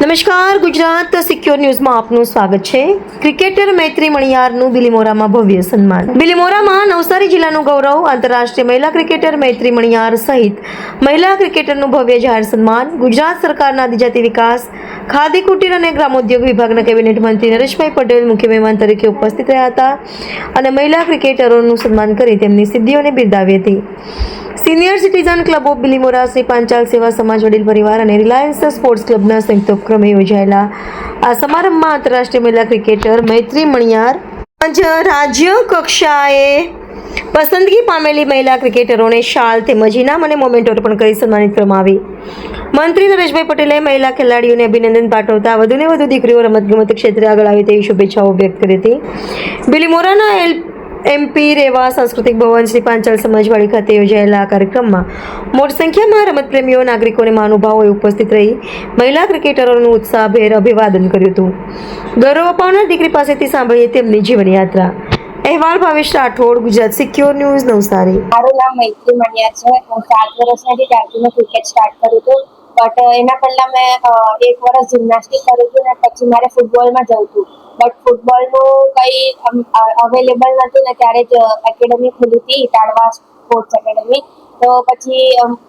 નમસ્કાર, ગુજરાત સિક્યોર ન્યૂઝમાં આપનું સ્વાગત છે। ક્રિકેટર મૈત્રી મણિયારનું બિલીમોરામાં ભવ્ય સન્માન। બિલીમોરામાં નવસારી જિલ્લાનું ગૌરવ આંતરરાષ્ટ્રીય મહિલા ક્રિકેટર મૈત્રી મણિયાર સહિત મહિલા ક્રિકેટરનું ભવ્ય જાહેર સન્માન। ગુજરાત સરકારના આદિજાતિ વિકાસ, ખાદી કુટીર અને ગ્રામોદ્યોગ વિભાગના કેબિનેટ મંત્રી નરેશભાઈ પટેલ મુખ્ય મહેમાન તરીકે ઉપસ્થિત રહ્યા હતા અને મહિલા ક્રિકેટરોનું સન્માન કરી તેમની સિદ્ધિઓને બિરદાવી હતી। Senior citizen club of Bilimora, Shri Panchal સેવા સમાજ વડીલ પરિવાર અને રિલાયન્સ સ્પોર્ટ્સ ક્લબના સંયુક્ત ઉપક્રમે યોજાયેલા આ સમારંભમાં આંતરરાષ્ટ્રીય મહિલા ક્રિકેટર મૈત્રી મણિયાર રાજ્ય કક્ષાએ પસંદગી પામેલી મહિલા ક્રિકેટરોને શાલ તેમજ ઇનામ અને મોમેન્ટો અર્પણ કરી સન્માનિત કરવામાં આવી। મંત્રી નરેશભાઈ પટેલે મહિલા ખેલાડીઓને અભિનંદન પાઠવતા વધુને વધુ દીકરીઓ રમતગમત ક્ષેત્રે આગળ આવે તેવી શુભેચ્છાઓ વ્યક્ત કરી હતી। બિલીમોરાના એમપી રેવા સાંસ્કૃતિક ભવન શ્રી પાંચાલ સમાજવાડી ખાતે યોજાયેલા આ કાર્યક્રમમાં મોટી સંખ્યામાં રમતપ્રેમીઓ, નાગરિકો અને મહાનુભાવોએ ઉપસ્થિત રહી મહિલા ક્રિકેટરોનું ઉત્સાહભેર અભિવાદન કર્યું હતું। ગૌરવ અપાવનાર દીકરી પાસેથી સાંભળીએ તેમની જીવનયાત્રા। અહેવાલ ભાવેશ રાઠોડ, ગુજરાત સિક્યોર ન્યૂઝ, નવસારી। મારું નામ મૈત્રી મણિયાર છે। હું 7 વર્ષથી ત્યારથી મેં ક્રિકેટ સ્ટાર્ટ કર્યું હતું, બટ એના પહેલા મેં 1 વર્ષ જિમ્નાસ્ટિક કર્યું હતું ને પછી મારે ફૂટબોલમાં જવું હતું, બટ ફૂટબોલનું કંઈ અવેલેબલ નથી ને ત્યારે જ એકેડમી ખુલી હતી, ઇટાળવા સ્પોર્ટ્સ એકેડમી। તો પછી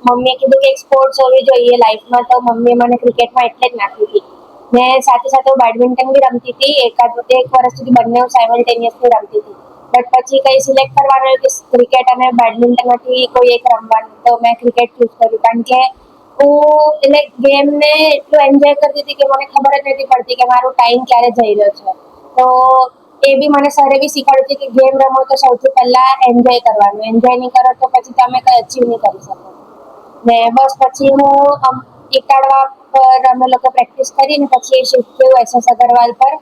મમ્મીએ કીધું કે એક સ્પોર્ટ્સ હોવી જોઈએ લાઈફમાં, તો મમ્મીએ મને ક્રિકેટમાં એટલે જ નાખી હતી। મેં સાથે સાથે બેડમિન્ટન બી રમતી હતી, 1 વર્ષ સુધી બંને સાયમલ્ટેનિયસલી રમતી હતી, બટ પછી કંઈ સિલેક્ટ કરવાનું કે ક્રિકેટ અને બેડમિન્ટનમાંથી કોઈ એક રમવાનું, તો મેં ક્રિકેટ ચૂઝ કર્યું કારણ કે હું એટલે ગેમને એટલું એન્જોય કરતી હતી કે મને ખબર જ નથી પડતી કે મારો ટાઈમ ક્યારે જઈ રહ્યો છે। તો એ બી મને સરે બી શીખવાડ્યું હતું કે ગેમ રમો તો સૌથી પહેલાં એન્જોય કરવાનું, એન્જોય નહીં કરો તો પછી તમે કંઈ અચીવ નહીં કરી શકો। ને બસ પછી હું ઇટાળવા પર અમે લોકો પ્રેક્ટિસ કરીને પછી એ શિફ્ટ થયું SS અગરવાલ પર।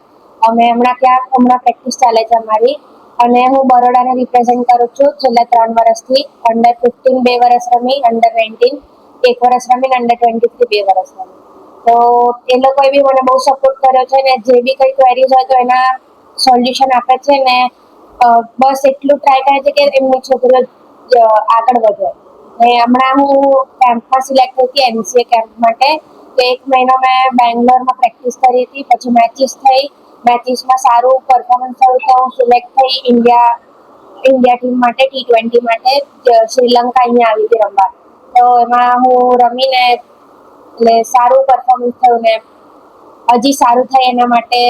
અમે હમણાં પ્રેક્ટિસ ચાલે છે અમારી, અને હું બરોડાને રિપ્રેઝેન્ટ કરું છું છેલ્લા 3 વર્ષથી। અંડર 15 2 વર્ષ રમી, અંડર 19 1 વર્ષ રમી, અંડર 23 2 વર્ષ રમી। તો એ લોકોએ બી મને બહુ સપોર્ટ કર્યો છે ને જે બી કંઈ ક્વેરીઝ હોય તો એના સોલ્યુશન આપે છે ને બસ એટલું ટ્રાય કરે છે કે એમની છોકરીઓ આગળ વધે। ને હમણાં હું કેમ્પમાં સિલેક્ટ થઈ હતી MCA કેમ્પ માટે, તો 1 મહિનો મેં બેંગ્લોરમાં પ્રેક્ટિસ કરી હતી, પછી મેચિસ થઈ, મેચિસમાં સારું પરફોર્મન્સ થયું તો હું સિલેક્ટ થઈ ઇન્ડિયા ટીમ માટે, T20 માટે। શ્રીલંકા અહીંયા આવી હતી રમવા, તો એમાં હું રમીને એટલે સારું પરફોર્મન્સ થયું ને હજી સારું થાય એના માટે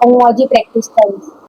હું હજી પ્રેક્ટિસ કરીશ।